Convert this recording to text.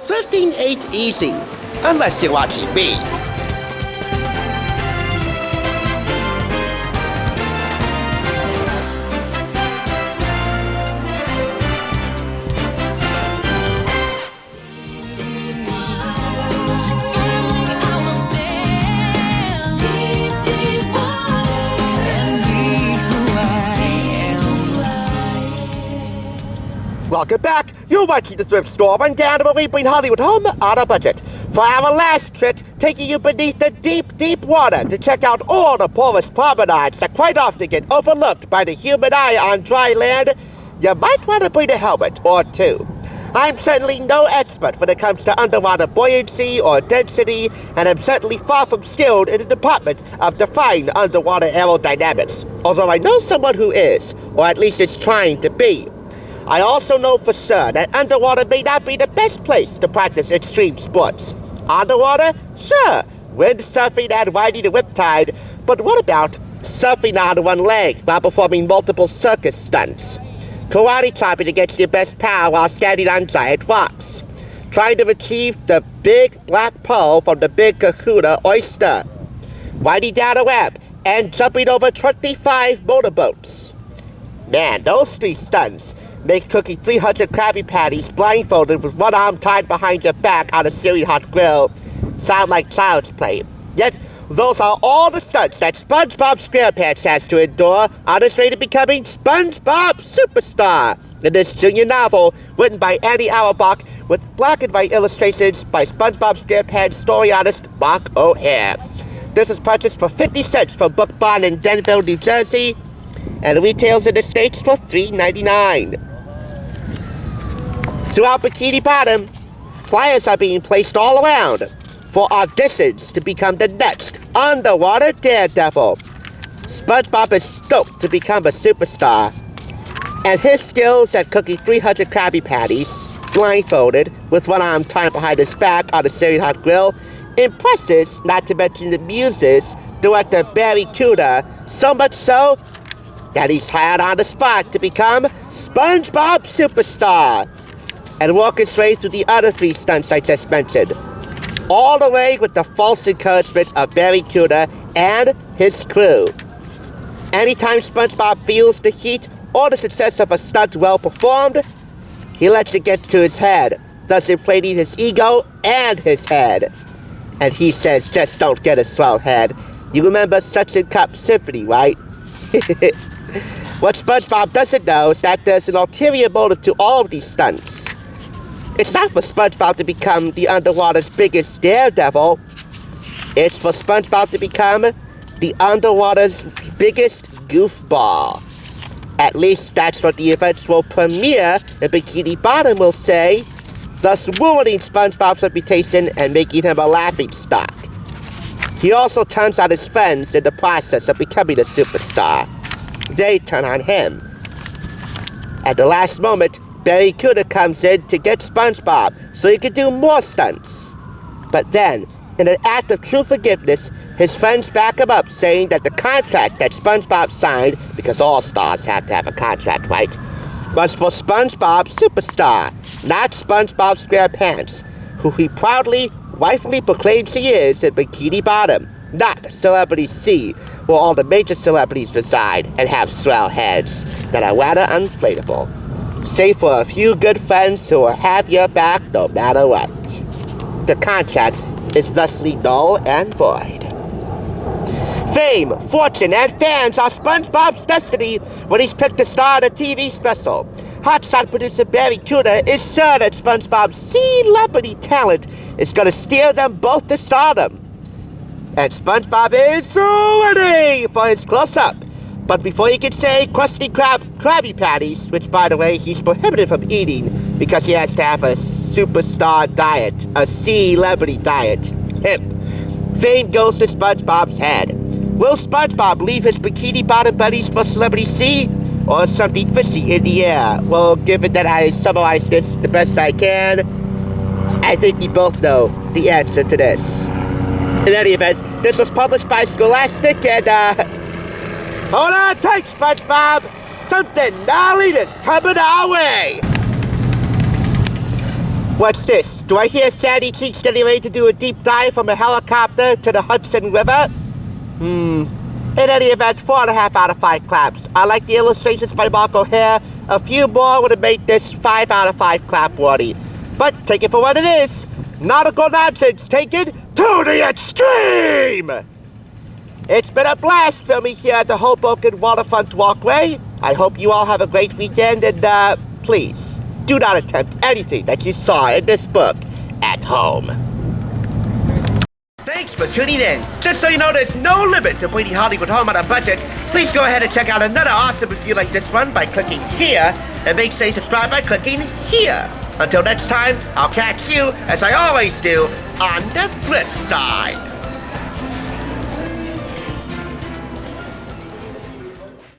thrifting ain't easy, unless you're watching me. Welcome back. You're watching the Thrift Store Rundown, where we bring Hollywood home on a budget. For our last trick, taking you beneath the deep, deep water to check out all the porous promenades that quite often get overlooked by the human eye on dry land, you might want to bring a helmet or two. I'm certainly no expert when it comes to underwater buoyancy or density, and I'm certainly far from skilled in the department of defying underwater aerodynamics, although I know someone who is, or at least is trying to be. I also know for sure that underwater may not be the best place to practice extreme sports. Underwater? Sure, windsurfing and riding the riptide, but what about surfing on one leg while performing multiple circus stunts? Karate chopping against your best pal while standing on giant rocks? Trying to retrieve the big black pearl from the big kahuna oyster? Riding down a web and jumping over 25 motorboats? Man, those three stunts make cooking 300 Krabby Patties blindfolded with one arm tied behind your back on a searing hot grill sound like child's play. Yet, those are all the stunts that SpongeBob SquarePants has to endure on his way to becoming SpongeBob Superstar in this junior novel written by Andy Auerbach with black and white illustrations by SpongeBob SquarePants story artist Mark O'Hare. This is purchased for 50 cents from Book Barn in Denville, New Jersey, and retails in the States for $3.99. Throughout Bikini Bottom, flyers are being placed all around for auditions to become the next underwater daredevil. SpongeBob is stoked to become a superstar, and his skills at cooking 300 Krabby Patties, blindfolded, with one arm tied behind his back on a searing hot grill, impresses, not to mention amuses, director Barry Cooder, so much so that he's hired on the spot to become SpongeBob Superstar and walk his way through the other three stunts I just mentioned, all the way with the false encouragement of Barry Cooder and his crew. Anytime SpongeBob feels the heat or the success of a stunt well performed, he lets it get to his head, thus inflating his ego and his head. And he says, just don't get a swell head. You remember Such and Cup Symphony, right? What SpongeBob doesn't know is that there's an ulterior motive to all of these stunts. It's not for SpongeBob to become the underwater's biggest daredevil. It's for SpongeBob to become the underwater's biggest goofball. At least that's what the eventual premiere in Bikini Bottom will say, thus ruining SpongeBob's reputation and making him a laughingstock. He also turns on his friends in the process of becoming a superstar. They turn on him. At the last moment, Barry Cooder comes in to get SpongeBob so he can do more stunts. But then, in an act of true forgiveness, his friends back him up, saying that the contract that SpongeBob signed, because all stars have to have a contract, right, was for SpongeBob Superstar, not SpongeBob SquarePants, who he proudly, rightfully proclaims he is in Bikini Bottom, not Celebrity C, where all the major celebrities reside and have swell heads that are rather inflatable. Save for a few good friends who will have your back no matter what. The contract is thusly null and void. Fame, fortune, and fans are SpongeBob's destiny when he's picked to star in a TV special. Hotshot producer Barry Cooder is sure that SpongeBob's celebrity talent is going to steer them both to stardom. And SpongeBob is ready for his close-up. But before he can say Krusty Krabby Patties, which, by the way, he's prohibited from eating because he has to have a superstar diet, a celebrity diet. Fame goes to SpongeBob's head. Will SpongeBob leave his Bikini Bottom buddies for Celebrity C, or something fishy in the air? Well, given that I summarized this the best I can, I think we both know the answer to this. In any event, this was published by Scholastic, and, hold on tight, SpongeBob! Something gnarly is coming our way! What's this? Do I hear Sandy Cheeks getting ready to do a deep dive from a helicopter to the Hudson River? In any event, 4.5 out of 5 claps. I like the illustrations by Mark O'Hare. A few more would have made this 5 out of 5 clap worthy. But take it for what it is. Nautical nonsense taken to the extreme! It's been a blast filming here at the Hoboken Waterfront Walkway. I hope you all have a great weekend and, please, do not attempt anything that you saw in this book at home. Thanks for tuning in. Just so you know, there's no limit to bringing Hollywood home on a budget. Please go ahead and check out another awesome review like this one by clicking here, and make sure you subscribe by clicking here. Until next time, I'll catch you, as I always do, on the thrift side.